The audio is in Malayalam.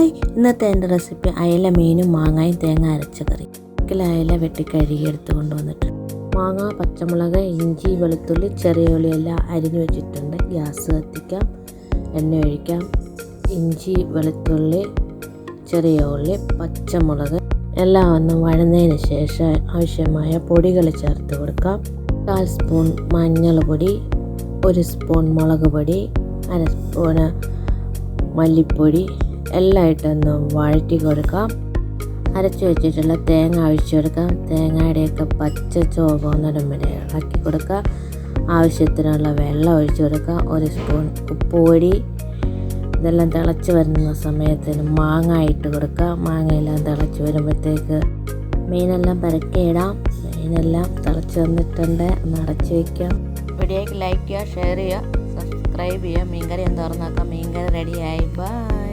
ഇന്നത്തെ എൻ്റെ റെസിപ്പി അയല മീനും മാങ്ങയും തേങ്ങ അരച്ച കറി. അയല വെട്ടി കഴുകി എടുത്ത് കൊണ്ടുവന്നിട്ട് മാങ്ങ, പച്ചമുളക്, ഇഞ്ചി, വെളുത്തുള്ളി, ചെറിയ ഉള്ളി എല്ലാം അരിഞ്ഞു വെച്ചിട്ടുണ്ട്. ഗ്യാസ് കത്തിക്കാം, എണ്ണ ഒഴിക്കാം. ഇഞ്ചി, വെളുത്തുള്ളി, ചെറിയ ഉള്ളി, പച്ചമുളക് എല്ലാം ഒന്ന് വഴന്നതിന് ശേഷം ആവശ്യമായ പൊടികൾ ചേർത്ത് കൊടുക്കാം. 1/4 സ്പൂൺ മഞ്ഞൾപ്പൊടി, 1 സ്പൂൺ മുളക് പൊടി, 1/2 സ്പൂണ് മല്ലിപ്പൊടി എല്ലാം ഇട്ടൊന്ന് വഴറ്റി കൊടുക്കാം. അരച്ച് വെച്ചിട്ടുള്ള തേങ്ങ ഒഴിച്ചു കൊടുക്കാം. തേങ്ങയുടെയൊക്കെ പച്ച ചുവ പോകുന്നിടം വരെ ഇളക്കി കൊടുക്കുക. ആവശ്യത്തിനുള്ള വെള്ളം ഒഴിച്ചു കൊടുക്കുക. 1 സ്പൂൺ ഉപ്പുപൊടി. ഇതെല്ലാം തിളച്ച് വരുന്ന സമയത്തിന് മാങ്ങ ഇട്ട് കൊടുക്കുക. മാങ്ങയെല്ലാം തിളച്ച് വരുമ്പോഴത്തേക്ക് മീനെല്ലാം പരക്കിയിടാം. മീനെല്ലാം തിളച്ച് വന്നിട്ടുണ്ട്. ഒന്ന് അടച്ച് വയ്ക്കാം. വീഡിയോയ്ക്ക് ലൈക്ക് ചെയ്യുക, ഷെയർ ചെയ്യുക, സബ്സ്ക്രൈബ് ചെയ്യുക. മീൻകറി എന്ന് തുറന്നാക്കാം. മീൻകറി റെഡിയായി. ബൈ.